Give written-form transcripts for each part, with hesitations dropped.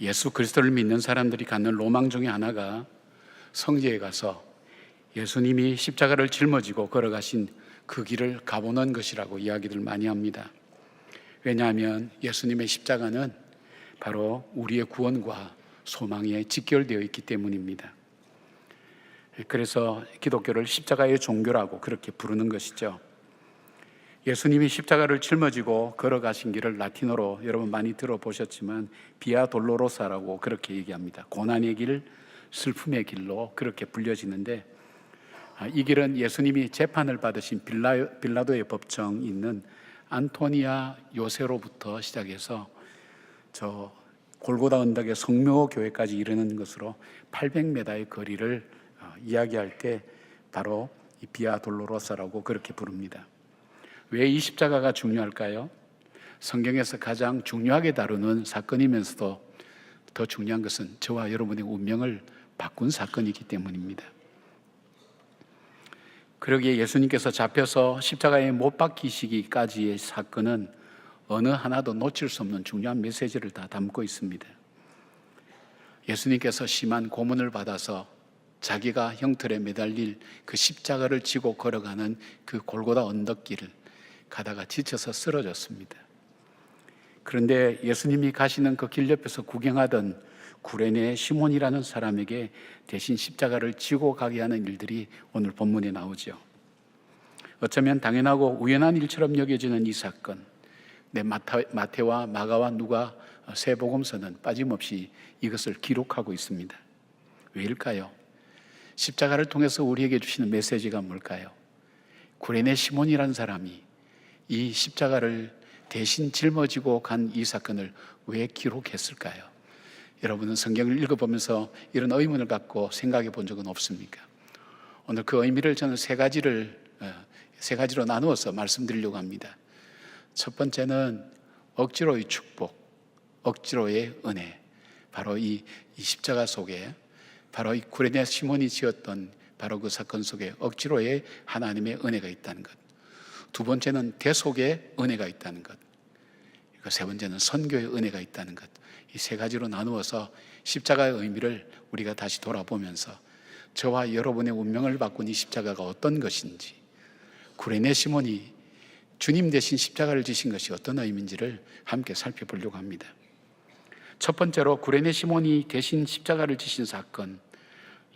예수 그리스도를 믿는 사람들이 갖는 로망 중에 하나가 성지에 가서 예수님이 십자가를 짊어지고 걸어가신 그 길을 가보는 것이라고 이야기들 많이 합니다. 왜냐하면 예수님의 십자가는 바로 우리의 구원과 소망에 직결되어 있기 때문입니다. 그래서 기독교를 십자가의 종교라고 그렇게 부르는 것이죠. 예수님이 십자가를 짊어지고 걸어가신 길을 라틴어로 여러분 많이 들어보셨지만 비아 돌로로사라고 그렇게 얘기합니다. 고난의 길, 슬픔의 길로 그렇게 불려지는데, 이 길은 예수님이 재판을 받으신 빌라도의 법정이 있는 안토니아 요새로부터 시작해서 저 골고다 언덕의 성묘교회까지 이르는 것으로 800m의 거리를 이야기할 때 바로 이 비아 돌로로사라고 그렇게 부릅니다. 왜 이 십자가가 중요할까요? 성경에서 가장 중요하게 다루는 사건이면서도 더 중요한 것은 저와 여러분의 운명을 바꾼 사건이기 때문입니다. 그러기에 예수님께서 잡혀서 십자가에 못 박히시기까지의 사건은 어느 하나도 놓칠 수 없는 중요한 메시지를 다 담고 있습니다. 예수님께서 심한 고문을 받아서 자기가 형틀에 매달릴 그 십자가를 지고 걸어가는 그 골고다 언덕길을 가다가 지쳐서 쓰러졌습니다. 그런데 예수님이 가시는 그 길 옆에서 구경하던 구레네 시몬이라는 사람에게 대신 십자가를 지고 가게 하는 일들이 오늘 본문에 나오죠. 어쩌면 당연하고 우연한 일처럼 여겨지는 이 사건, 마태와 마가와 누가 세 복음서는 빠짐없이 이것을 기록하고 있습니다. 왜일까요? 십자가를 통해서 우리에게 주시는 메시지가 뭘까요? 구레네 시몬이라는 사람이 이 십자가를 대신 짊어지고 간 이 사건을 왜 기록했을까요? 여러분은 성경을 읽어보면서 이런 의문을 갖고 생각해 본 적은 없습니까? 오늘 그 의미를 저는 세 가지로 나누어서 말씀드리려고 합니다. 첫 번째는 억지로의 축복, 억지로의 은혜. 바로 이 십자가 속에, 바로 이 구레네 시몬이 지었던 바로 그 사건 속에 억지로의 하나님의 은혜가 있다는 것. 두 번째는 대속의 은혜가 있다는 것. 세 번째는 선교의 은혜가 있다는 것. 이 세 가지로 나누어서 십자가의 의미를 우리가 다시 돌아보면서 저와 여러분의 운명을 바꾼 이 십자가가 어떤 것인지, 구레네 시몬이 주님 대신 십자가를 지신 것이 어떤 의미인지를 함께 살펴보려고 합니다. 첫 번째로 구레네 시몬이 대신 십자가를 지신 사건,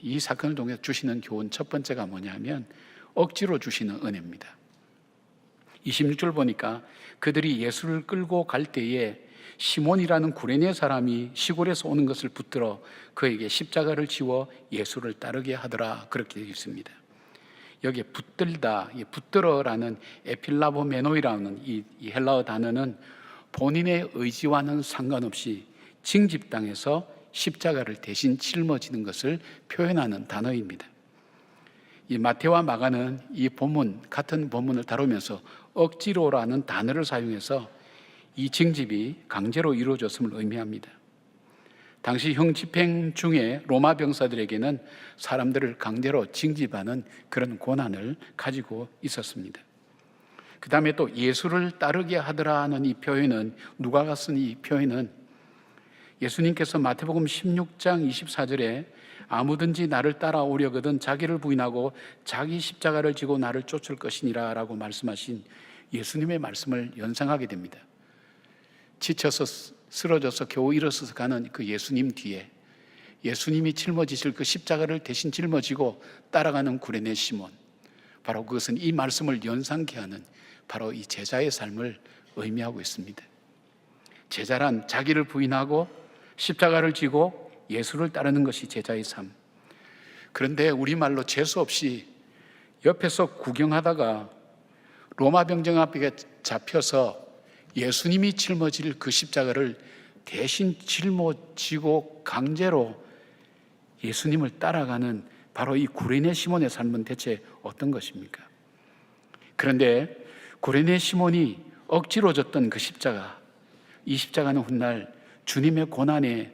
이 사건을 통해 주시는 교훈 첫 번째가 뭐냐면 억지로 주시는 은혜입니다. 26절 보니까 그들이 예수를 끌고 갈 때에 시몬이라는 구레네 사람이 시골에서 오는 것을 붙들어 그에게 십자가를 지워 예수를 따르게 하더라, 그렇게 되어 있습니다. 여기에 붙들다, 붙들어라는 에필라보메노이라는 이 헬라어 단어는 본인의 의지와는 상관없이 징집당해서 십자가를 대신 짊어지는 것을 표현하는 단어입니다. 이 마태와 마가는 이 본문, 같은 본문을 다루면서 억지로라는 단어를 사용해서 이 징집이 강제로 이루어졌음을 의미합니다. 당시 형집행 중에 로마 병사들에게는 사람들을 강제로 징집하는 그런 권한을 가지고 있었습니다. 그 다음에 또 예수를 따르게 하더라는 이 표현은, 누가가 쓴 이 표현은 예수님께서 마태복음 16장 24절에 아무든지 나를 따라오려거든 자기를 부인하고 자기 십자가를 지고 나를 쫓을 것이니라 라고 말씀하신 예수님의 말씀을 연상하게 됩니다. 지쳐서 쓰러져서 겨우 일어서서 가는 그 예수님 뒤에 예수님이 짊어지실 그 십자가를 대신 짊어지고 따라가는 구레네 시몬, 바로 그것은 이 말씀을 연상케 하는 바로 이 제자의 삶을 의미하고 있습니다. 제자란 자기를 부인하고 십자가를 지고 예수를 따르는 것이 제자의 삶. 그런데 우리말로 재수 없이 옆에서 구경하다가 로마 병정 앞에 잡혀서 예수님이 짊어질 그 십자가를 대신 짊어지고 강제로 예수님을 따라가는 바로 이 구레네 시몬의 삶은 대체 어떤 것입니까? 그런데 구레네 시몬이 억지로 졌던 그 십자가, 이 십자가는 훗날 주님의 고난에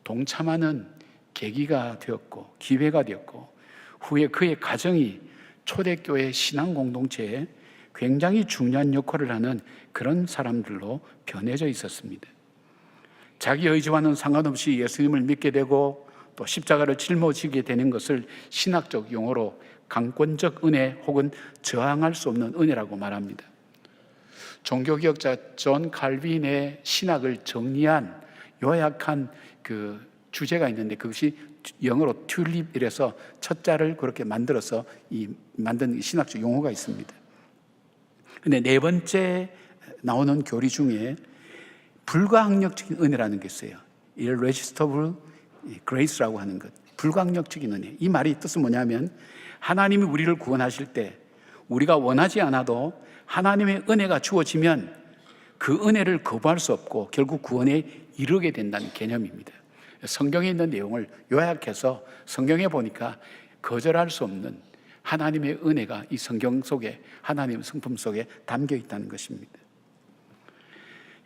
동참하는 계기가 되었고 기회가 되었고, 후에 그의 가정이 초대교회 신앙 공동체에 굉장히 중요한 역할을 하는 그런 사람들로 변해져 있었습니다. 자기 의지와는 상관없이 예수님을 믿게 되고 또 십자가를 짊어지게 되는 것을 신학적 용어로 강권적 은혜 혹은 저항할 수 없는 은혜라고 말합니다. 종교개혁자 존 칼빈의 신학을 정리한 요약한 그 주제가 있는데 그것이 영어로 튤립이라서 첫 자를 그렇게 만들어서 만든 신학적 용어가 있습니다. 근데 네 번째 나오는 교리 중에 불가항력적인 은혜라는 게 있어요. irresistible grace라고 하는 것. 불가항력적인 은혜. 이 말이 뜻은 뭐냐면 하나님이 우리를 구원하실 때 우리가 원하지 않아도 하나님의 은혜가 주어지면 그 은혜를 거부할 수 없고 결국 구원에 이르게 된다는 개념입니다. 성경에 있는 내용을 요약해서 성경에 보니까 거절할 수 없는 하나님의 은혜가 이 성경 속에 하나님의 성품 속에 담겨 있다는 것입니다.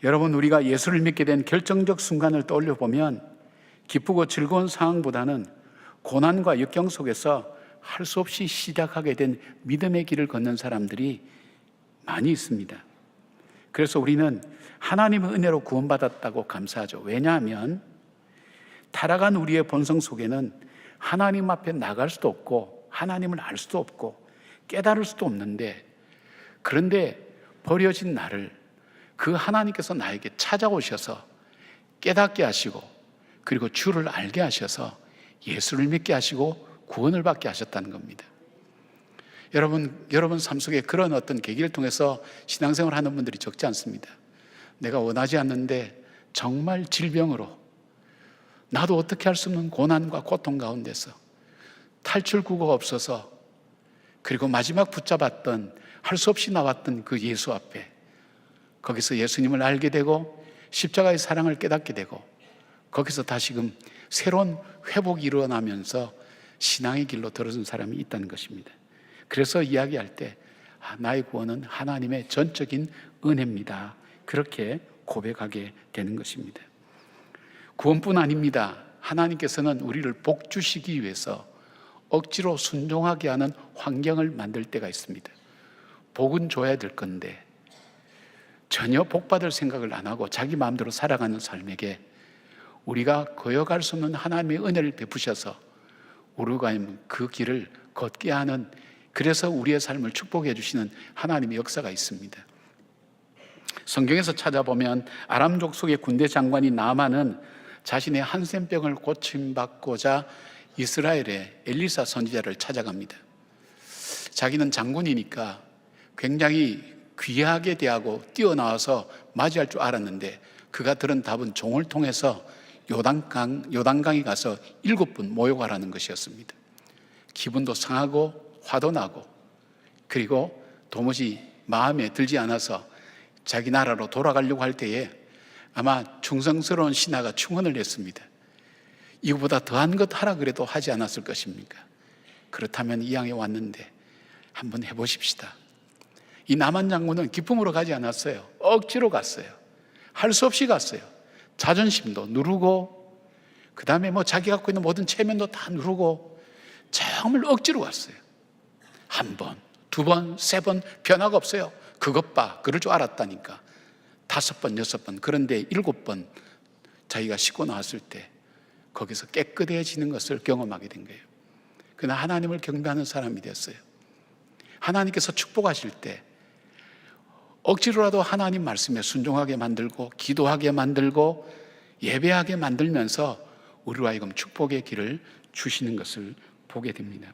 여러분, 우리가 예수를 믿게 된 결정적 순간을 떠올려 보면 기쁘고 즐거운 상황보다는 고난과 역경 속에서 할 수 없이 시작하게 된 믿음의 길을 걷는 사람들이 많이 있습니다. 그래서 우리는 하나님의 은혜로 구원받았다고 감사하죠. 왜냐하면 타락한 우리의 본성 속에는 하나님 앞에 나갈 수도 없고 하나님을 알 수도 없고 깨달을 수도 없는데, 그런데 버려진 나를 그 하나님께서 나에게 찾아오셔서 깨닫게 하시고 그리고 주를 알게 하셔서 예수를 믿게 하시고 구원을 받게 하셨다는 겁니다. 여러분 삶 속에 그런 어떤 계기를 통해서 신앙생활 하는 분들이 적지 않습니다. 내가 원하지 않는데 정말 질병으로 나도 어떻게 할 수 없는 고난과 고통 가운데서 탈출구가 없어서 그리고 마지막 붙잡았던 할 수 없이 나왔던 그 예수 앞에 거기서 예수님을 알게 되고 십자가의 사랑을 깨닫게 되고 거기서 다시금 새로운 회복이 일어나면서 신앙의 길로 들어선 사람이 있다는 것입니다. 그래서 이야기할 때 나의 구원은 하나님의 전적인 은혜입니다. 그렇게 고백하게 되는 것입니다. 구원뿐 아닙니다. 하나님께서는 우리를 복 주시기 위해서 억지로 순종하게 하는 환경을 만들 때가 있습니다. 복은 줘야 될 건데 전혀 복 받을 생각을 안 하고 자기 마음대로 살아가는 삶에게 우리가 거역할 수 없는 하나님의 은혜를 베푸셔서 우리가 그 길을 걷게 하는, 그래서 우리의 삶을 축복해 주시는 하나님의 역사가 있습니다. 성경에서 찾아보면 아람 족속의 군대 장관이 나아만은 자신의 한센병을 고침받고자 이스라엘의 엘리사 선지자를 찾아갑니다. 자기는 장군이니까 굉장히 귀하게 대하고 뛰어나와서 맞이할 줄 알았는데 그가 들은 답은 종을 통해서 요단강에 가서 7번 모욕하라는 것이었습니다. 기분도 상하고 화도 나고 그리고 도무지 마음에 들지 않아서 자기 나라로 돌아가려고 할 때에 아마 충성스러운 신하가 충언을 했습니다. 이거보다 더한 것 하라 그래도 하지 않았을 것입니까? 그렇다면 이 양에 왔는데 한번 해보십시다. 이 나만 장군은 기쁨으로 가지 않았어요. 억지로 갔어요. 할 수 없이 갔어요. 자존심도 누르고 그 다음에 자기 갖고 있는 모든 체면도 다 누르고 정말 억지로 갔어요. 한 번, 두 번, 세 번 변화가 없어요. 그것 봐, 그럴 줄 알았다니까. 5번, 6번, 그런데 7번 자기가 씻고 나왔을 때 거기서 깨끗해지는 것을 경험하게 된 거예요. 그러나 하나님을 경배하는 사람이 됐어요. 하나님께서 축복하실 때 억지로라도 하나님 말씀에 순종하게 만들고 기도하게 만들고 예배하게 만들면서 우리와 하여금 축복의 길을 주시는 것을 보게 됩니다.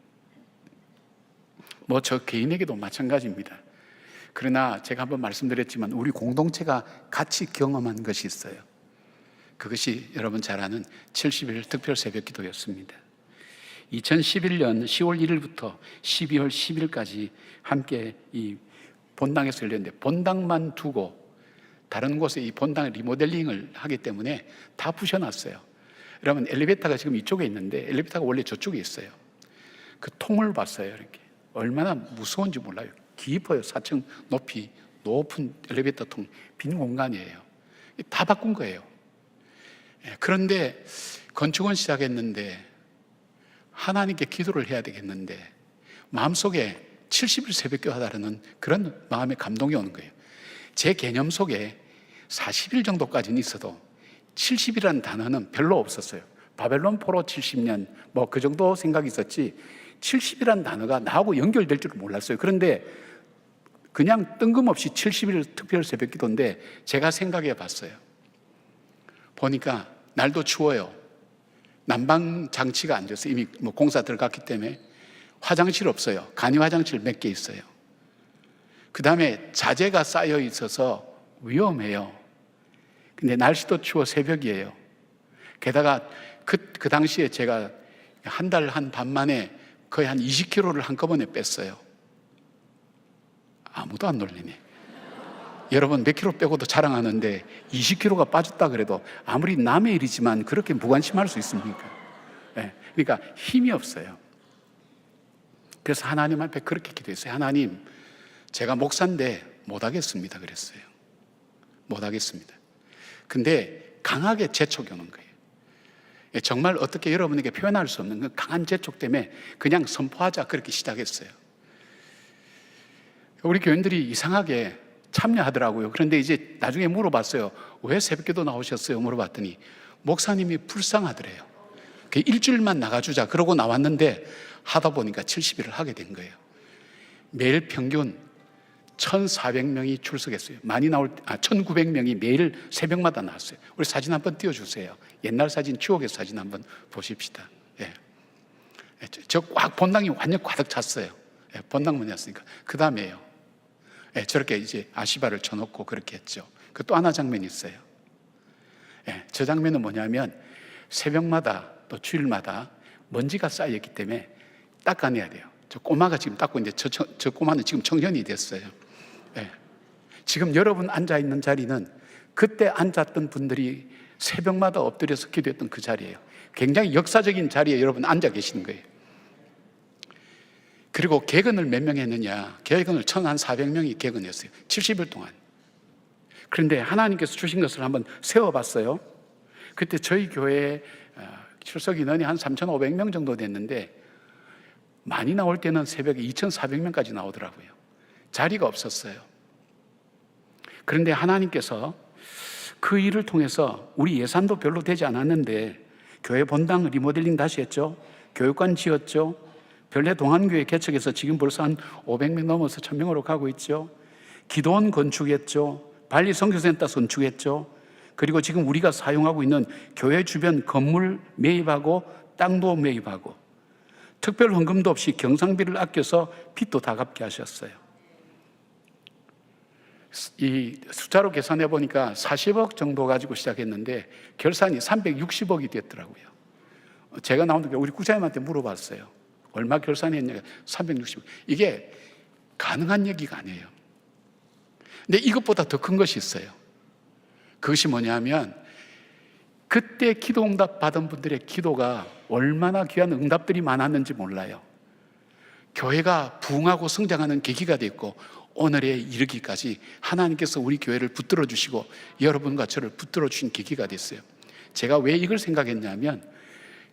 저 개인에게도 마찬가지입니다. 그러나 제가 한번 말씀드렸지만 우리 공동체가 같이 경험한 것이 있어요. 그것이 여러분 잘 아는 70일 특별 새벽 기도였습니다. 2011년 10월 1일부터 12월 10일까지 함께 이 본당에서 열렸는데 본당만 두고 다른 곳에 이 본당을 리모델링을 하기 때문에 다 부셔놨어요. 여러분 엘리베이터가 지금 이쪽에 있는데 엘리베이터가 원래 저쪽에 있어요. 그 통을 봤어요. 이렇게 얼마나 무서운지 몰라요. 깊어요. 4층 높이 높은 엘리베이터 통, 빈 공간이에요. 다 바꾼 거예요. 그런데 건축은 시작했는데 하나님께 기도를 해야 되겠는데 마음속에 70일 새벽기도 하다라는 그런 마음의 감동이 오는 거예요. 제 개념 속에 40일 정도까지는 있어도 70이라는 단어는 별로 없었어요. 바벨론 포로 70년 뭐 그 정도 생각이 있었지 70이라는 단어가 나하고 연결될 줄 몰랐어요. 그런데 그냥 뜬금없이 70일 특별 새벽 기도인데 제가 생각해 봤어요. 보니까 날도 추워요. 난방 장치가 안 됐어요. 이미 뭐 공사 들어갔기 때문에. 화장실 없어요. 간이 화장실 몇 개 있어요. 그 다음에 자재가 쌓여 있어서 위험해요. 근데 날씨도 추워 새벽이에요. 게다가 그 당시에 제가 한 달 한 반 만에 거의 한 20kg를 한꺼번에 뺐어요. 아무도 안 놀리네. 여러분 몇 킬로 빼고도 자랑하는데 20kg가 빠졌다 그래도 아무리 남의 일이지만 그렇게 무관심할 수 있습니까? 네. 그러니까 힘이 없어요. 그래서 하나님 앞에 그렇게 기도했어요. 하나님, 제가 목사인데 못하겠습니다 그랬어요. 못하겠습니다. 근데 강하게 재촉이 오는 거예요. 정말 어떻게 여러분에게 표현할 수 없는 그 강한 재촉 때문에 그냥 선포하자 그렇게 시작했어요. 우리 교인들이 이상하게 참여하더라고요. 그런데 이제 나중에 물어봤어요. 왜 새벽기도 나오셨어요? 물어봤더니 목사님이 불쌍하더래요. 일주일만 나가주자 그러고 나왔는데 하다 보니까 70일을 하게 된 거예요. 매일 평균 1,400명이 출석했어요. 많이 1,900명이 매일 새벽마다 나왔어요. 우리 사진 한번 띄워주세요. 옛날 사진, 추억의 사진 한번 보십시다. 예. 저 꽉 본당이 완전 가득 찼어요. 예, 본당문이었으니까. 그 다음에요. 예, 저렇게 이제 아시바를 쳐놓고 그렇게 했죠. 그 또 하나 장면이 있어요. 예, 저 장면은 뭐냐면 새벽마다 또 주일마다 먼지가 쌓여있기 때문에 닦아내야 돼요. 저 꼬마가 지금 닦고 있는데 저 꼬마는 지금 청년이 됐어요. 예. 지금 여러분 앉아있는 자리는 그때 앉았던 분들이 새벽마다 엎드려서 기도했던 그 자리예요. 굉장히 역사적인 자리에 여러분 앉아 계시는 거예요. 그리고 개근을 몇 명 했느냐? 개근을 1,400명이 개근했어요. 70일 동안. 그런데 하나님께서 주신 것을 한번 세워봤어요. 그때 저희 교회에 출석 인원이 한 3,500명 정도 됐는데 많이 나올 때는 새벽에 2,400명까지 나오더라고요. 자리가 없었어요. 그런데 하나님께서 그 일을 통해서 우리 예산도 별로 되지 않았는데 교회 본당 리모델링 다시 했죠. 교육관 지었죠. 별내 동안교회 개척해서 지금 벌써 한 500명 넘어서 1,000명으로 가고 있죠. 기도원 건축했죠. 발리 선교센터 건축했죠. 그리고 지금 우리가 사용하고 있는 교회 주변 건물 매입하고 땅도 매입하고 특별 헌금도 없이 경상비를 아껴서 빚도 다 갚게 하셨어요. 이 숫자로 계산해 보니까 40억 정도 가지고 시작했는데 결산이 360억이 됐더라고요. 제가 나온 게 우리 구자님한테 물어봤어요. 얼마 결산했냐? 360억. 이게 가능한 얘기가 아니에요. 근데 이것보다 더 큰 것이 있어요. 그것이 뭐냐면 그때 기도 응답 받은 분들의 기도가 얼마나 귀한 응답들이 많았는지 몰라요. 교회가 부흥하고 성장하는 계기가 됐고 오늘에 이르기까지 하나님께서 우리 교회를 붙들어 주시고 여러분과 저를 붙들어 주신 계기가 됐어요. 제가 왜 이걸 생각했냐면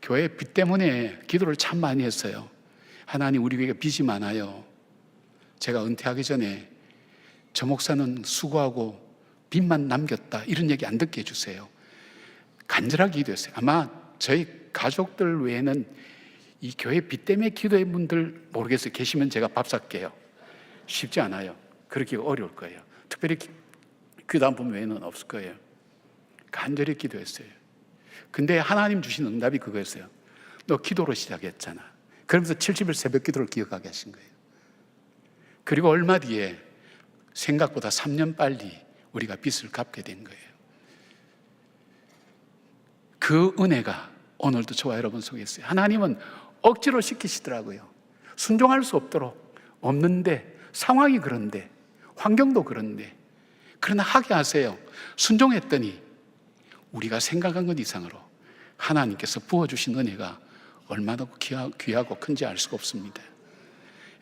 교회 빚 때문에 기도를 참 많이 했어요. 하나님, 우리 교회가 빚이 많아요. 제가 은퇴하기 전에 저 목사는 수고하고 빚만 남겼다 이런 얘기 안 듣게 해주세요. 간절하게 기도했어요. 아마 저희 가족들 외에는 이 교회 빚 때문에 기도한 분들 모르겠어요. 계시면 제가 밥 살게요. 쉽지 않아요. 그렇게 어려울 거예요. 특별히 기도한 분 외에는 없을 거예요. 간절히 기도했어요. 근데 하나님 주신 응답이 그거였어요. 너 기도로 시작했잖아. 그러면서 70일 새벽 기도를 기억하게 하신 거예요. 그리고 얼마 뒤에 생각보다 3년 빨리 우리가 빚을 갚게 된 거예요. 그 은혜가 오늘도 저와 여러분 속에 있어요. 하나님은 억지로 시키시더라고요. 순종할 수 없는데 상황이 그런데 환경도 그런데 그러나 하게 하세요. 순종했더니 우리가 생각한 것 이상으로 하나님께서 부어주신 은혜가 얼마나 귀하고 큰지 알 수가 없습니다.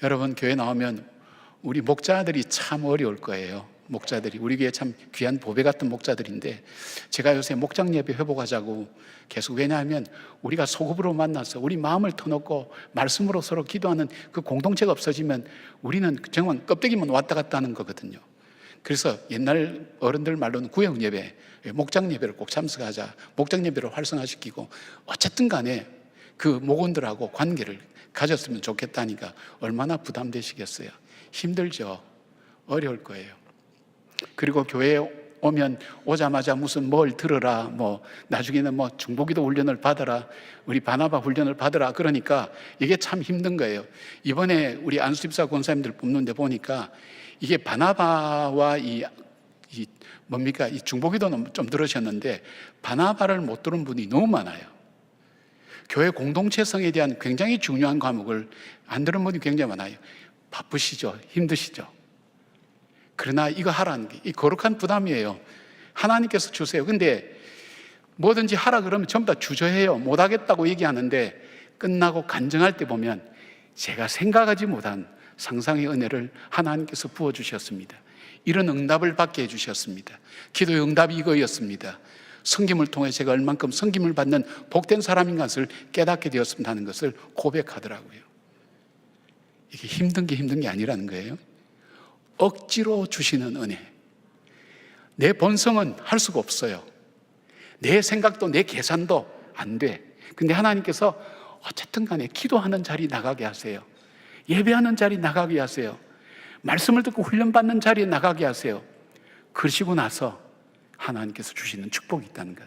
여러분 교회 나오면 우리 목자들이 참 어려울 거예요. 목자들이 우리 교회 참 귀한 보배 같은 목자들인데 제가 요새 목장 예배 회복하자고 계속, 왜냐하면 우리가 소급으로 만나서 우리 마음을 터놓고 말씀으로 서로 기도하는 그 공동체가 없어지면 우리는 정말 껍데기만 왔다 갔다 하는 거거든요. 그래서 옛날 어른들 말로는 구역 예배, 목장 예배를 꼭 참석하자, 목장 예배를 활성화시키고 어쨌든 간에 그 목원들하고 관계를 가졌으면 좋겠다니까 얼마나 부담되시겠어요. 힘들죠. 어려울 거예요. 그리고 교회에 오면 오자마자 무슨 뭘 들으라, 뭐 나중에는 뭐 중보기도 훈련을 받아라, 우리 바나바 훈련을 받으라, 그러니까 이게 참 힘든 거예요. 이번에 우리 안수집사 권사님들 뽑는데 보니까 이게 바나바와 이 중보기도는 좀 들으셨는데 바나바를 못 들은 분이 너무 많아요. 교회 공동체성에 대한 굉장히 중요한 과목을 안 들은 분이 굉장히 많아요. 바쁘시죠? 힘드시죠? 그러나 이거 하라는 게 이 거룩한 부담이에요. 하나님께서 주세요. 근데 뭐든지 하라 그러면 전부 다 주저해요. 못하겠다고 얘기하는데 끝나고 간증할 때 보면 제가 생각하지 못한 상상의 은혜를 하나님께서 부어주셨습니다. 이런 응답을 받게 해주셨습니다. 기도의 응답이 이거였습니다. 섬김을 통해 제가 얼만큼 섬김을 받는 복된 사람인 것을 깨닫게 되었습니다는 것을 고백하더라고요. 이게 힘든 게 아니라는 거예요. 억지로 주시는 은혜. 내 본성은 할 수가 없어요. 내 생각도 내 계산도 안 돼. 근데 하나님께서 어쨌든 간에 기도하는 자리 나가게 하세요. 예배하는 자리 나가게 하세요. 말씀을 듣고 훈련받는 자리에 나가게 하세요. 그러시고 나서 하나님께서 주시는 축복이 있다는 것.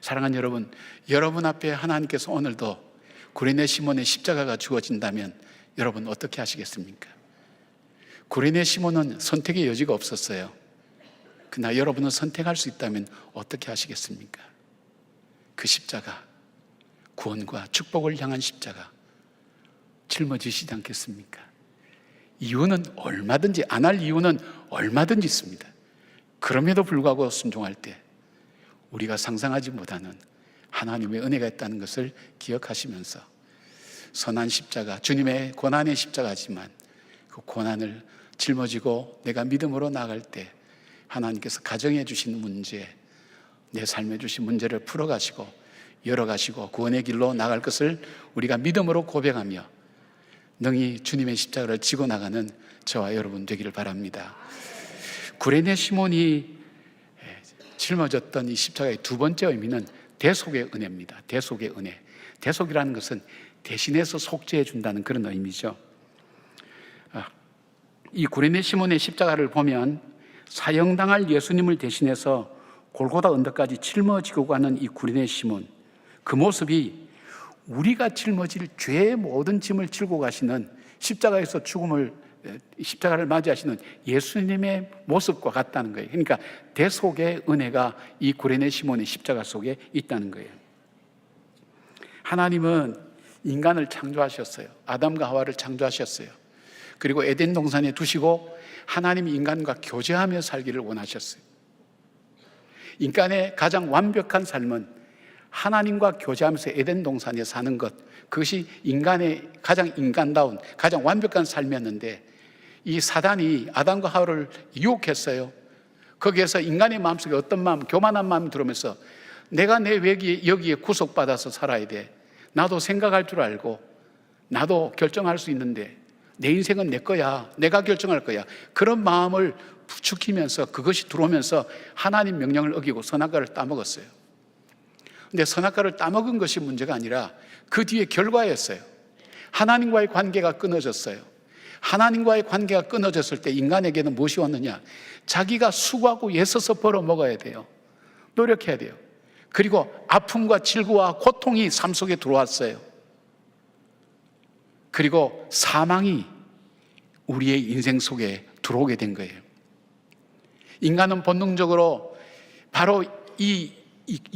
사랑하는 여러분, 여러분 앞에 하나님께서 오늘도 구레네 시몬의 십자가가 주어진다면 여러분 어떻게 하시겠습니까? 구레네 시몬은 선택의 여지가 없었어요. 그러나 여러분은 선택할 수 있다면 어떻게 하시겠습니까? 그 십자가, 구원과 축복을 향한 십자가 짊어지시지 않겠습니까? 이유는 얼마든지, 안 할 이유는 얼마든지 있습니다. 그럼에도 불구하고 순종할 때 우리가 상상하지 못하는 하나님의 은혜가 있다는 것을 기억하시면서 선한 십자가, 주님의 고난의 십자가지만 그 고난을 짊어지고 내가 믿음으로 나갈 때 하나님께서 가정해 주신 문제, 내 삶에 주신 문제를 풀어가시고 열어가시고 구원의 길로 나갈 것을 우리가 믿음으로 고백하며 능히 주님의 십자가를 지고 나가는 저와 여러분 되기를 바랍니다. 구레네 시몬이 짊어졌던 이 십자가의 두 번째 의미는 대속의 은혜입니다. 대속의 은혜. 대속이라는 것은 대신해서 속죄해 준다는 그런 의미죠. 이 구레네 시몬의 십자가를 보면 사형당할 예수님을 대신해서 골고다 언덕까지 짊어지고 가는 이 구레네 시몬, 그 모습이 우리가 짊어질 죄의 모든 짐을 지고 가시는 십자가에서 십자가를 맞이하시는 예수님의 모습과 같다는 거예요. 그러니까 대속의 은혜가 이 구레네 시몬의 십자가 속에 있다는 거예요. 하나님은 인간을 창조하셨어요. 아담과 하와를 창조하셨어요. 그리고 에덴 동산에 두시고 하나님이 인간과 교제하며 살기를 원하셨어요. 인간의 가장 완벽한 삶은 하나님과 교제하면서 에덴 동산에 사는 것, 그것이 인간의 가장 인간다운 가장 완벽한 삶이었는데 이 사단이 아담과 하와를 유혹했어요. 거기에서 인간의 마음속에 어떤 마음, 교만한 마음이 들어오면서 내가 내 여기에 구속받아서 살아야 돼. 나도 생각할 줄 알고 나도 결정할 수 있는데 내 인생은 내 거야. 내가 결정할 거야. 그런 마음을 부추기면서 그것이 들어오면서 하나님 명령을 어기고 선악과를 따먹었어요. 근데 선악과를 따먹은 것이 문제가 아니라 그 뒤에 결과였어요. 하나님과의 관계가 끊어졌어요. 하나님과의 관계가 끊어졌을 때 인간에게는 무엇이 왔느냐? 자기가 수고하고 애써서 벌어먹어야 돼요. 노력해야 돼요. 그리고 아픔과 질고와 고통이 삶 속에 들어왔어요. 그리고 사망이 우리의 인생 속에 들어오게 된 거예요. 인간은 본능적으로 바로 이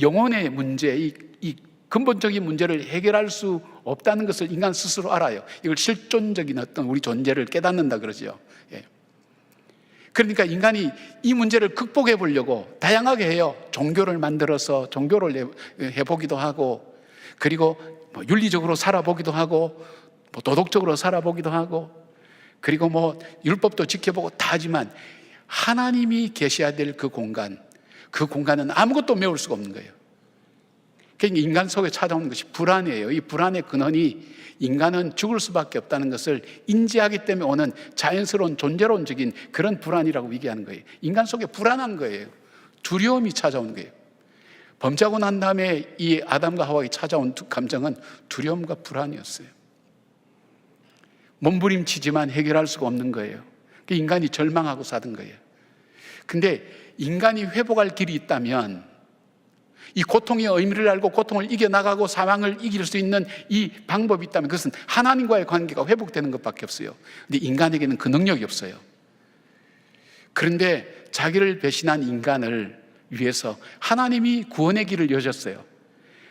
영혼의 문제, 이 근본적인 문제를 해결할 수 없다는 것을 인간 스스로 알아요. 이걸 실존적인 어떤 우리 존재를 깨닫는다 그러죠. 예. 그러니까 인간이 이 문제를 극복해 보려고 다양하게 해요. 종교를 만들어서 종교를 해보기도 하고, 그리고 윤리적으로 살아보기도 하고, 도덕적으로 살아보기도 하고, 그리고 율법도 지켜보고 다 하지만 하나님이 계셔야 될 그 공간은 아무것도 메울 수가 없는 거예요. 그러니까 인간 속에 찾아오는 것이 불안이에요. 이 불안의 근원이 인간은 죽을 수밖에 없다는 것을 인지하기 때문에 오는 자연스러운 존재론적인 그런 불안이라고 얘기하는 거예요. 인간 속에 불안한 거예요. 두려움이 찾아오는 거예요. 범죄하고 난 다음에 이 아담과 하와에 찾아온 감정은 두려움과 불안이었어요. 몸부림치지만 해결할 수가 없는 거예요. 인간이 절망하고 사는 거예요. 근데 인간이 회복할 길이 있다면, 이 고통의 의미를 알고 고통을 이겨나가고 사망을 이길 수 있는 이 방법이 있다면 그것은 하나님과의 관계가 회복되는 것밖에 없어요. 근데 인간에게는 그 능력이 없어요. 그런데 자기를 배신한 인간을 위해서 하나님이 구원의 길을 여셨어요.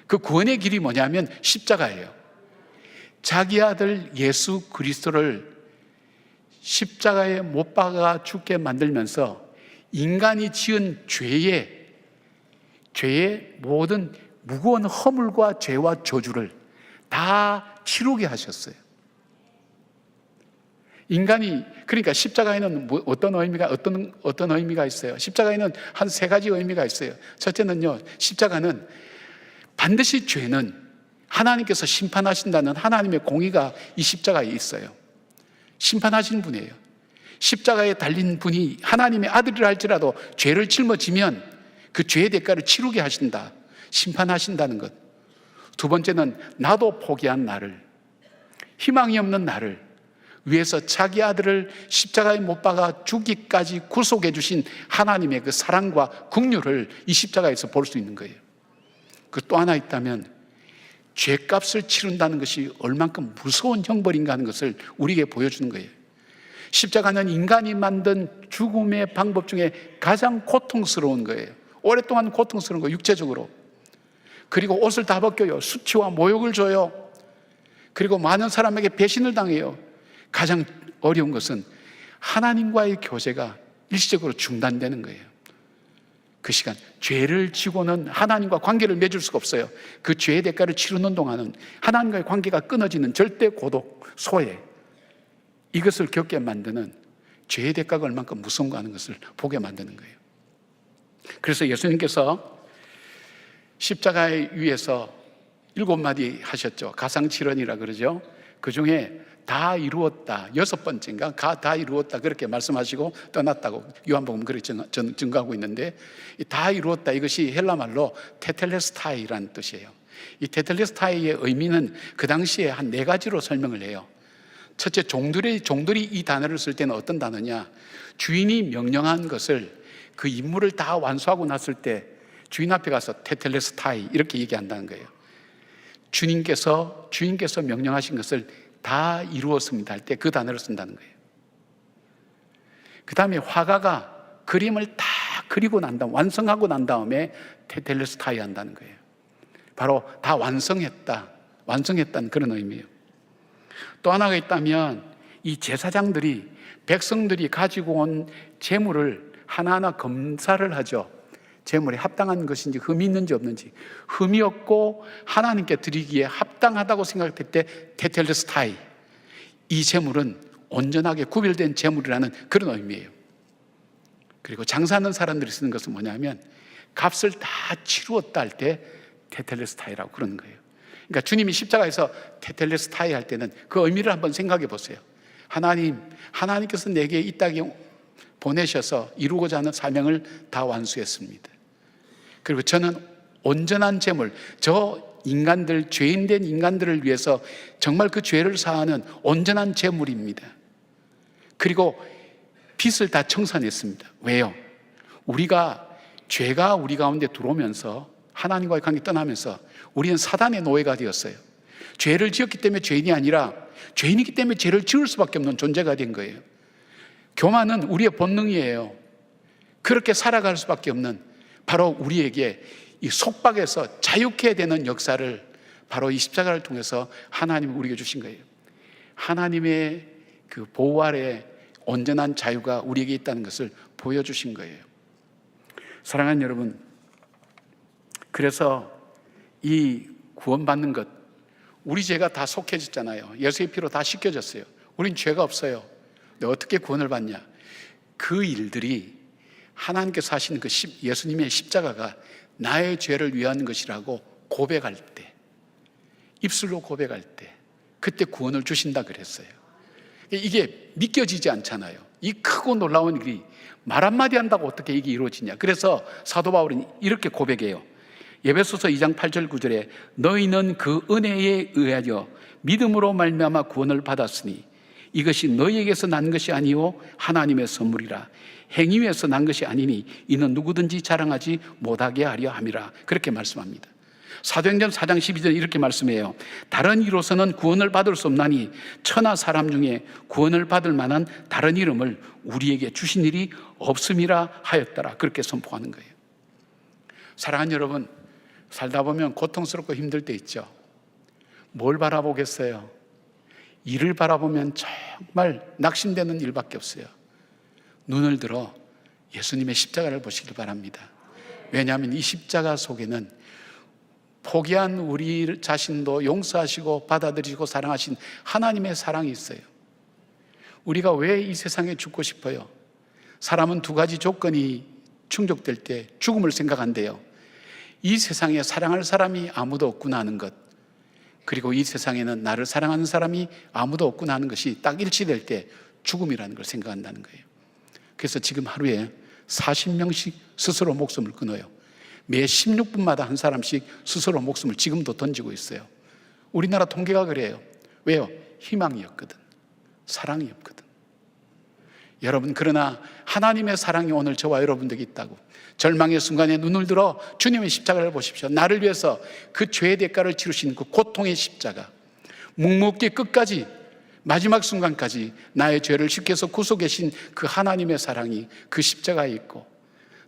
그 구원의 길이 뭐냐면 십자가예요. 자기 아들 예수 그리스도를 십자가에 못 박아 죽게 만들면서 인간이 지은 죄의 모든 무거운 허물과 죄와 저주를 다 치르게 하셨어요. 인간이, 그러니까 십자가에는 어떤 의미가 있어요? 십자가에는 한 세 가지 의미가 있어요. 첫째는요, 십자가는 반드시 죄는 하나님께서 심판하신다는 하나님의 공의가 이 십자가에 있어요. 심판하신 분이에요. 십자가에 달린 분이 하나님의 아들이라 할지라도 죄를 짊어지면 그 죄의 대가를 치르게 하신다. 심판하신다는 것. 두 번째는 나도 포기한 나를, 희망이 없는 나를 위해서 자기 아들을 십자가에 못 박아 죽기까지 구속해 주신 하나님의 그 사랑과 긍휼을 이 십자가에서 볼 수 있는 거예요. 그 또 하나 있다면 죄값을 치른다는 것이 얼만큼 무서운 형벌인가 하는 것을 우리에게 보여주는 거예요. 십자가는 인간이 만든 죽음의 방법 중에 가장 고통스러운 거예요. 오랫동안 고통스러운 거예요, 육체적으로. 그리고 옷을 다 벗겨요. 수치와 모욕을 줘요. 그리고 많은 사람에게 배신을 당해요. 가장 어려운 것은 하나님과의 교제가 일시적으로 중단되는 거예요. 그 시간, 죄를 지고는 하나님과 관계를 맺을 수가 없어요. 그 죄의 대가를 치르는 동안은 하나님과의 관계가 끊어지는 절대 고독, 소외, 이것을 겪게 만드는 죄의 대가가 얼만큼 무서운가 하는 것을 보게 만드는 거예요. 그래서 예수님께서 십자가 위에서 7마디 하셨죠. 가상칠언이라 그러죠. 그 중에 다 이루었다, 6번째인가 다 이루었다 그렇게 말씀하시고 떠났다고 요한복음 그렇게 증거하고 있는데, 다 이루었다 이것이 헬라말로 테텔레스타이라는 뜻이에요. 이 테텔레스타이의 의미는 그 당시에 한 4가지로 설명을 해요. 첫째, 종들이 이 단어를 쓸 때는 어떤 단어냐, 주인이 명령한 것을, 그 임무를 다 완수하고 났을 때 주인 앞에 가서 테텔레스타이 이렇게 얘기한다는 거예요. 주인께서 명령하신 것을 다 이루었습니다 할 때 그 단어를 쓴다는 거예요. 그 다음에 화가가 그림을 다 그리고 난 다음, 완성하고 난 다음에 테텔레스타이 한다는 거예요. 바로 다 완성했다는 그런 의미예요. 또 하나가 있다면, 이 제사장들이 백성들이 가지고 온 재물을 하나하나 검사를 하죠. 재물에 합당한 것인지 흠이 있는지 없는지. 흠이 없고 하나님께 드리기에 합당하다고 생각될 때 테텔레스타이, 이 재물은 온전하게 구별된 재물이라는 그런 의미예요. 그리고 장사하는 사람들이 쓰는 것은 뭐냐면, 값을 다 치루었다 할 때 테텔레스타이라고 그러는 거예요. 그러니까 주님이 십자가에서 테텔레스타이 할 때는 그 의미를 한번 생각해 보세요. 하나님께서 내게 이 땅에 보내셔서 이루고자 하는 사명을 다 완수했습니다. 그리고 저는 온전한 재물, 저 인간들, 죄인된 인간들을 위해서 정말 그 죄를 사하는 온전한 재물입니다. 그리고 빚을 다 청산했습니다. 왜요? 죄가 우리 가운데 들어오면서 하나님과의 관계 떠나면서 우리는 사단의 노예가 되었어요. 죄를 지었기 때문에 죄인이 아니라 죄인이기 때문에 죄를 지을 수밖에 없는 존재가 된 거예요. 교만은 우리의 본능이에요. 그렇게 살아갈 수밖에 없는, 바로 우리에게 이 속박에서 자유케 되는 역사를 바로 이 십자가를 통해서 하나님이 우리에게 주신 거예요. 하나님의 그 보호 아래 온전한 자유가 우리에게 있다는 것을 보여주신 거예요. 사랑하는 여러분, 그래서 이 구원받는 것, 우리 죄가 다 속해졌잖아요. 예수의 피로 다 씻겨졌어요. 우린 죄가 없어요. 근데 어떻게 구원을 받냐? 그 일들이 하나님께서 하시는 그 예수님의 십자가가 나의 죄를 위한 것이라고 고백할 때, 입술로 고백할 때 그때 구원을 주신다 그랬어요. 이게 믿겨지지 않잖아요. 이 크고 놀라운 일이 말 한마디 한다고 어떻게 이게 이루어지냐. 그래서 사도 바울은 이렇게 고백해요. 에베소서 2장 8절 9절에 너희는 그 은혜에 의하여 믿음으로 말미암아 구원을 받았으니 이것이 너희에게서 난 것이 아니요 하나님의 선물이라. 행위에서 난 것이 아니니 이는 누구든지 자랑하지 못하게 하려 함이라. 그렇게 말씀합니다. 사도행전 4장 12절에 이렇게 말씀해요. 다른 이로서는 구원을 받을 수 없나니 천하 사람 중에 구원을 받을 만한 다른 이름을 우리에게 주신 일이 없음이라 하였더라. 그렇게 선포하는 거예요. 사랑하는 여러분, 살다 보면 고통스럽고 힘들 때 있죠. 뭘 바라보겠어요? 일을 바라보면 정말 낙심되는 일밖에 없어요. 눈을 들어 예수님의 십자가를 보시길 바랍니다. 왜냐하면 이 십자가 속에는 포기한 우리 자신도 용서하시고 받아들이시고 사랑하신 하나님의 사랑이 있어요. 우리가 왜 이 세상에 죽고 싶어요? 사람은 두 가지 조건이 충족될 때 죽음을 생각한대요. 이 세상에 사랑할 사람이 아무도 없구나 하는 것, 그리고 이 세상에는 나를 사랑하는 사람이 아무도 없구나 하는 것이 딱 일치될 때 죽음이라는 걸 생각한다는 거예요. 그래서 지금 하루에 40명씩 스스로 목숨을 끊어요. 매 16분마다 한 사람씩 스스로 목숨을 지금도 던지고 있어요. 우리나라 통계가 그래요. 왜요? 희망이 없거든, 사랑이 없거든. 여러분, 그러나 하나님의 사랑이 오늘 저와 여러분에게 있다고. 절망의 순간에 눈을 들어 주님의 십자가를 보십시오. 나를 위해서 그 죄의 대가를 치르신 그 고통의 십자가, 묵묵히 끝까지 마지막 순간까지 나의 죄를 씻겨서 구속하신 그 하나님의 사랑이 그 십자가에 있고,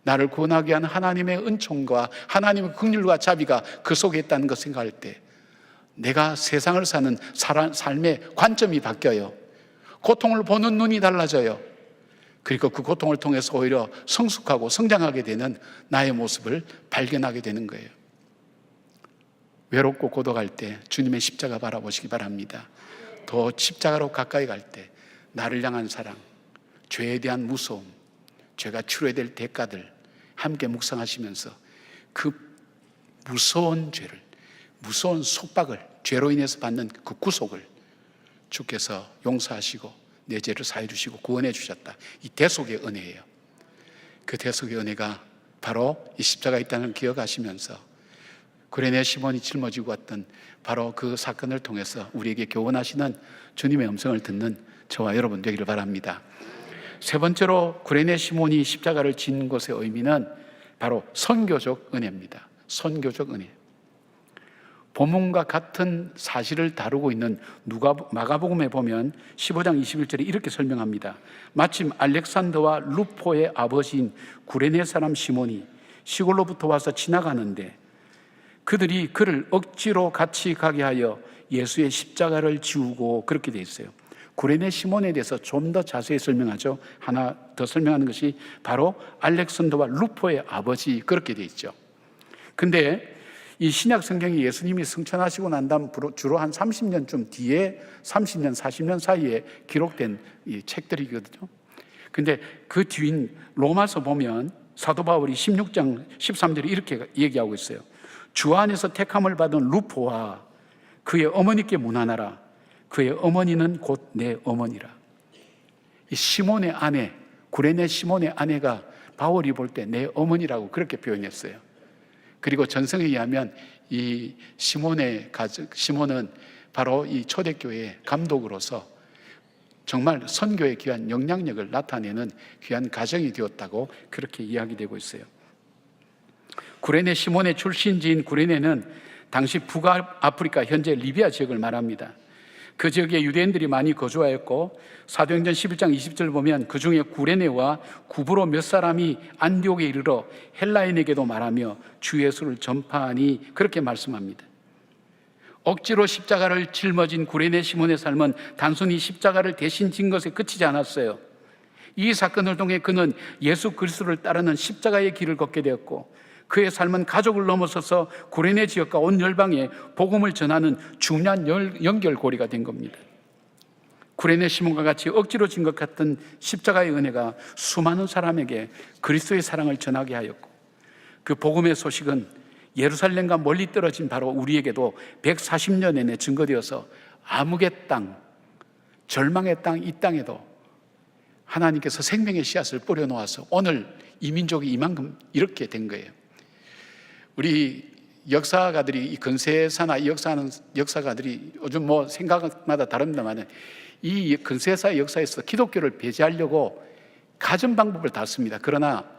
나를 구원하게 한 하나님의 은총과 하나님의 긍휼과 자비가 그 속에 있다는 것 생각할 때 내가 세상을 사는 삶의 관점이 바뀌어요. 고통을 보는 눈이 달라져요. 그리고 그 고통을 통해서 오히려 성숙하고 성장하게 되는 나의 모습을 발견하게 되는 거예요. 외롭고 고독할 때 주님의 십자가 바라보시기 바랍니다. 더 십자가로 가까이 갈 때 나를 향한 사랑, 죄에 대한 무서움, 죄가 치러야 될 대가들 함께 묵상하시면서 그 무서운 죄를, 무서운 속박을, 죄로 인해서 받는 그 구속을 주께서 용서하시고 내 죄를 사해 주시고 구원해 주셨다. 이 대속의 은혜예요. 그 대속의 은혜가 바로 이 십자가에 있다는 걸 기억하시면서 구레네 시몬이 짊어지고 왔던 바로 그 사건을 통해서 우리에게 교훈하시는 주님의 음성을 듣는 저와 여러분 되기를 바랍니다. 세 번째로 구레네 시몬이 십자가를 진 것의 의미는 바로 선교적 은혜입니다. 선교적 은혜. 본문과 같은 사실을 다루고 있는 마가복음에 보면 15장 21절에 이렇게 설명합니다. 마침 알렉산더와 루포의 아버지인 구레네 사람 시몬이 시골로부터 와서 지나가는데 그들이 그를 억지로 같이 가게 하여 예수의 십자가를 지우고, 그렇게 돼 있어요. 구레네 시몬에 대해서 좀 더 자세히 설명하죠. 하나 더 설명하는 것이 바로 알렉산더와 루포의 아버지, 그렇게 돼 있죠. 근데 이 신약 성경이 예수님이 승천하시고 난 다음 주로 한 30년쯤 뒤에 30년, 40년 사이에 기록된 이 책들이거든요. 근데 그 뒤인 로마서 보면 사도 바울이 16장 13절에 이렇게 얘기하고 있어요. 주 안에서 택함을 받은 루포와 그의 어머니께 문안하라. 그의 어머니는 곧 내 어머니라. 이 시몬의 아내, 구레네 시몬의 아내가 바울이 볼 때 내 어머니라고 그렇게 표현했어요. 그리고 전성에 의하면 이 시몬은 바로 이 초대교회의 감독으로서 정말 선교에 귀한 영향력을 나타내는 귀한 가정이 되었다고 그렇게 이야기되고 있어요. 구레네 시몬의 출신지인 구레네는 당시 북아프리카 현재 리비아 지역을 말합니다. 그 지역에 유대인들이 많이 거주하였고 사도행전 11장 20절 보면 그 중에 구레네와 구브로 몇 사람이 안디옥에 이르러 헬라인에게도 말하며 주 예수를 전파하니, 그렇게 말씀합니다. 억지로 십자가를 짊어진 구레네 시몬의 삶은 단순히 십자가를 대신 진 것에 그치지 않았어요. 이 사건을 통해 그는 예수 그리스도를 따르는 십자가의 길을 걷게 되었고 그의 삶은 가족을 넘어서서 구레네 지역과 온 열방에 복음을 전하는 중요한 연결고리가 된 겁니다. 구레네 시몬과 같이 억지로 진 것 같은 십자가의 은혜가 수많은 사람에게 그리스도의 사랑을 전하게 하였고 그 복음의 소식은 예루살렘과 멀리 떨어진 바로 우리에게도 140년 내내 증거되어서 암흑의 땅, 절망의 땅, 이 땅에도 하나님께서 생명의 씨앗을 뿌려놓아서 오늘 이 민족이 이만큼 이렇게 된 거예요. 우리 역사가들이, 이 근세사나 역사하는 역사가들이 요즘 뭐 생각마다 다릅니다만, 이 근세사 역사에서 기독교를 배제하려고 가전 방법을 다 씁니다. 그러나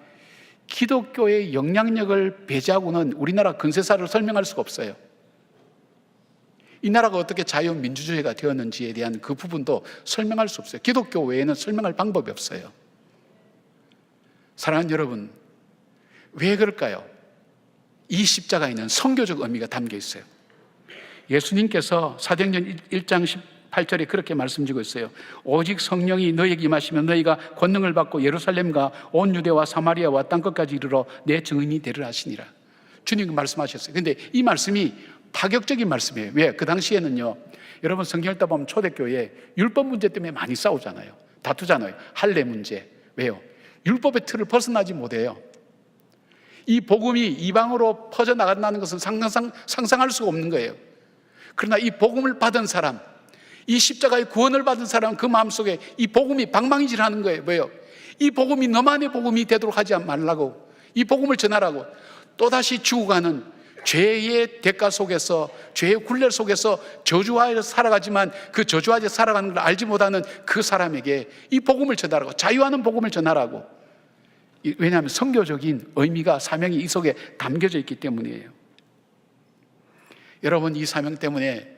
기독교의 영향력을 배제하고는 우리나라 근세사를 설명할 수가 없어요. 이 나라가 어떻게 자유민주주의가 되었는지에 대한 그 부분도 설명할 수 없어요. 기독교 외에는 설명할 방법이 없어요. 사랑하는 여러분, 왜 그럴까요? 이 십자가에는 선교적 의미가 담겨 있어요. 예수님께서 사도행전 1장 18절에 그렇게 말씀드리고 있어요. 오직 성령이 너희에게 임하시면 너희가 권능을 받고 예루살렘과 온 유대와 사마리아와 땅끝까지 이르러 내 증인이 되리라 하시니라. 주님 말씀하셨어요. 근데 이 말씀이 파격적인 말씀이에요. 왜? 그 당시에는요, 여러분 성경 읽다 보면 초대교회 율법 문제 때문에 많이 싸우잖아요. 다투잖아요. 할례 문제. 왜요? 율법의 틀을 벗어나지 못해요. 이 복음이 이방으로 퍼져나간다는 것은 상상할 수가 없는 거예요. 그러나 이 복음을 받은 사람, 이 십자가의 구원을 받은 사람은 그 마음속에 이 복음이 방망이질하는 거예요. 뭐예요? 이 복음이 너만의 복음이 되도록 하지 말라고, 이 복음을 전하라고. 또다시 죽어가는 죄의 대가 속에서, 죄의 굴레 속에서 저주하여 살아가지만 그 저주하여 살아가는 걸 알지 못하는 그 사람에게 이 복음을 전하라고, 자유하는 복음을 전하라고. 왜냐하면 선교적인 의미가, 사명이 이 속에 담겨져 있기 때문이에요. 여러분, 이 사명 때문에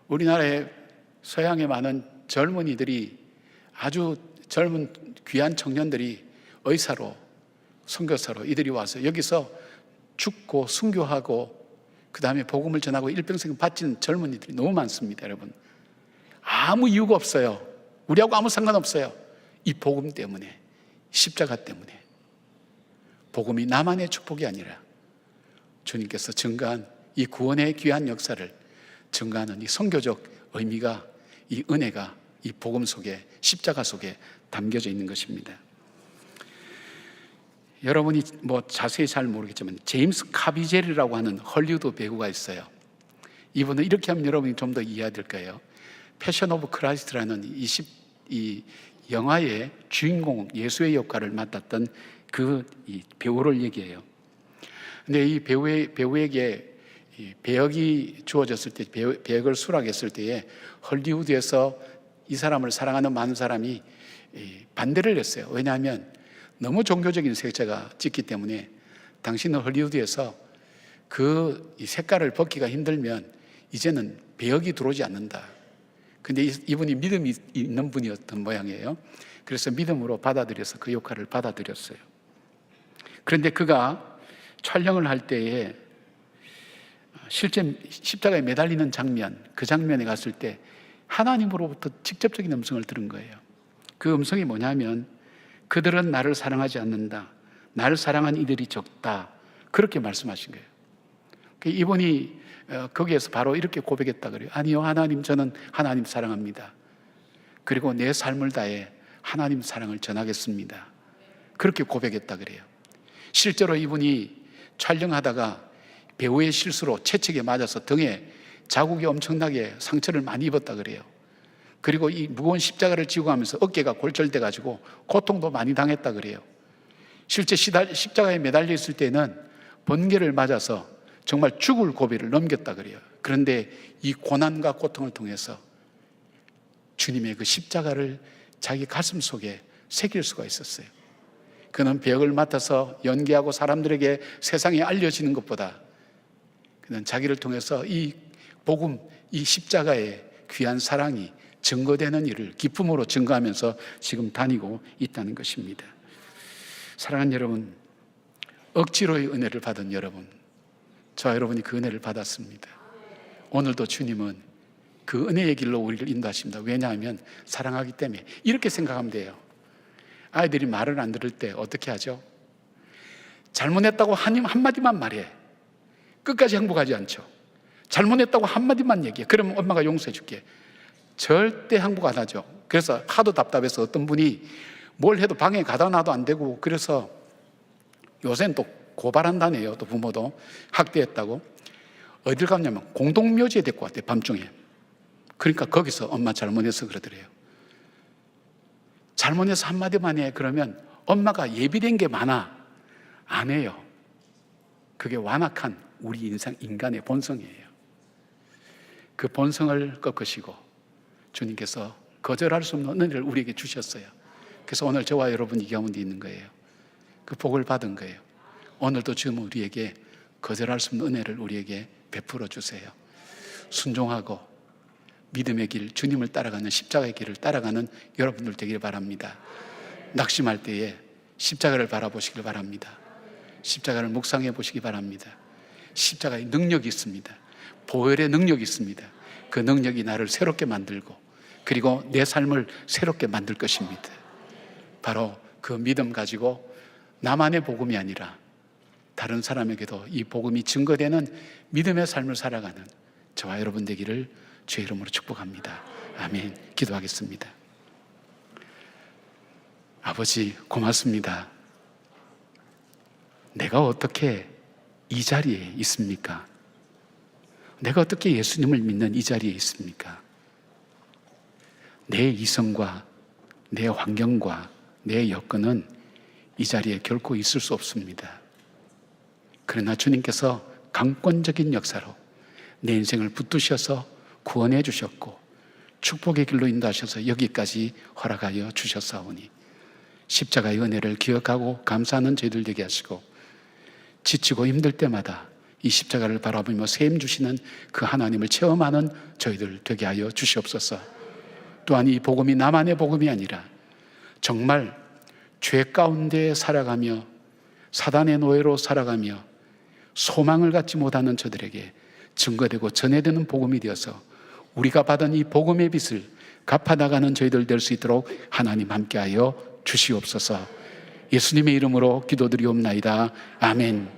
우리나라의 서양의 많은 젊은이들이, 아주 젊은 귀한 청년들이 의사로, 선교사로 이들이 와서 여기서 죽고 순교하고 그 다음에 복음을 전하고 일평생 바치는 젊은이들이 너무 많습니다. 여러분, 아무 이유가 없어요. 우리하고 아무 상관없어요. 이 복음 때문에, 십자가 때문에. 복음이 나만의 축복이 아니라 주님께서 증거한 이 구원의 귀한 역사를 증거하는 이 선교적 의미가, 이 은혜가 이 복음 속에, 십자가 속에 담겨져 있는 것입니다. 여러분이 뭐 자세히 잘 모르겠지만 제임스 카비젤이라고 하는 헐리우드 배우가 있어요. 이분은 이렇게 하면 여러분이 좀 더 이해될 거예요. 패션 오브 크라이스트라는 이 영화의 주인공, 예수의 역할을 맡았던 이 배우를 얘기해요. 근데 이 배우에게 이 배역이 주어졌을 때, 배역을 수락했을 때에 헐리우드에서 이 사람을 사랑하는 많은 사람이 반대를 했어요. 왜냐하면 너무 종교적인 색채가 짙기 때문에 당신은 헐리우드에서 이 색깔을 벗기가 힘들면 이제는 배역이 들어오지 않는다. 근데 이분이 믿음이 있는 분이었던 모양이에요. 그래서 믿음으로 받아들여서 그 역할을 받아들였어요. 그런데 그가 촬영을 할 때에 실제 십자가에 매달리는 장면, 그 장면에 갔을 때 하나님으로부터 직접적인 음성을 들은 거예요. 그 음성이 뭐냐면, 그들은 나를 사랑하지 않는다. 나를 사랑한 이들이 적다. 그렇게 말씀하신 거예요. 이분이 거기에서 바로 이렇게 고백했다 그래요. 아니요, 하나님, 저는 하나님 사랑합니다. 그리고 내 삶을 다해 하나님 사랑을 전하겠습니다. 그렇게 고백했다 그래요. 실제로 이분이 촬영하다가 배우의 실수로 채찍에 맞아서 등에 자국이 엄청나게 상처를 많이 입었다 그래요. 그리고 이 무거운 십자가를 지고 가면서 어깨가 골절돼 가지고 고통도 많이 당했다 그래요. 실제 십자가에 매달려 있을 때는 번개를 맞아서 정말 죽을 고비를 넘겼다 그래요. 그런데 이 고난과 고통을 통해서 주님의 그 십자가를 자기 가슴 속에 새길 수가 있었어요. 그는 배역을 맡아서 연기하고 사람들에게 세상에 알려지는 것보다 그는 자기를 통해서 이 복음, 이 십자가의 귀한 사랑이 증거되는 일을 기쁨으로 증거하면서 지금 다니고 있다는 것입니다. 사랑하는 여러분, 억지로의 은혜를 받은 여러분, 저와 여러분이 그 은혜를 받았습니다. 오늘도 주님은 그 은혜의 길로 우리를 인도하십니다. 왜냐하면 사랑하기 때문에. 이렇게 생각하면 돼요. 아이들이 말을 안 들을 때 어떻게 하죠? 잘못했다고 한마디만 말해. 끝까지 행복하지 않죠. 잘못했다고 한마디만 얘기해. 그러면 엄마가 용서해 줄게. 절대 행복 안 하죠. 그래서 하도 답답해서 어떤 분이 뭘 해도 방에 가다 놔도 안 되고, 그래서 요새는 또 고발한다네요. 또 부모도 학대했다고. 어딜 갔냐면 공동묘지에 데리고 왔대요, 밤중에. 그러니까 거기서 엄마 잘못해서 그러더래요. 잘못해서 한마디만 해. 그러면 엄마가 예비된 게 많아. 안 해요. 그게 완악한 우리 인간의 본성이에요. 그 본성을 꺾으시고 주님께서 거절할 수 없는 은혜를 우리에게 주셨어요. 그래서 오늘 저와 여러분이 이 가운데 있는 거예요. 그 복을 받은 거예요. 오늘도 주님 우리에게 거절할 수 없는 은혜를 우리에게 베풀어 주세요. 순종하고 믿음의 길, 주님을 따라가는 십자가의 길을 따라가는 여러분들 되길 바랍니다. 낙심할 때에 십자가를 바라보시길 바랍니다. 십자가를 묵상해 보시기 바랍니다. 십자가의 능력이 있습니다. 보혈의 능력이 있습니다. 그 능력이 나를 새롭게 만들고 그리고 내 삶을 새롭게 만들 것입니다. 바로 그 믿음 가지고 나만의 복음이 아니라 다른 사람에게도 이 복음이 증거되는 믿음의 삶을 살아가는 저와 여러분 되기를 주의 이름으로 축복합니다. 아멘. 기도하겠습니다. 아버지 고맙습니다. 내가 어떻게 이 자리에 있습니까? 내가 어떻게 예수님을 믿는 이 자리에 있습니까? 내 이성과 내 환경과 내 여건은 이 자리에 결코 있을 수 없습니다. 그러나 주님께서 강권적인 역사로 내 인생을 붙드셔서 구원해 주셨고 축복의 길로 인도하셔서 여기까지 허락하여 주셨사오니 십자가의 은혜를 기억하고 감사하는 저희들 되게 하시고 지치고 힘들 때마다 이 십자가를 바라보며 셈 주시는 그 하나님을 체험하는 저희들 되게 하여 주시옵소서. 또한 이 복음이 나만의 복음이 아니라 정말 죄 가운데 살아가며 사단의 노예로 살아가며 소망을 갖지 못하는 저들에게 증거되고 전해되는 복음이 되어서 우리가 받은 이 복음의 빚을 갚아나가는 저희들 될 수 있도록 하나님 함께하여 주시옵소서. 예수님의 이름으로 기도드리옵나이다. 아멘.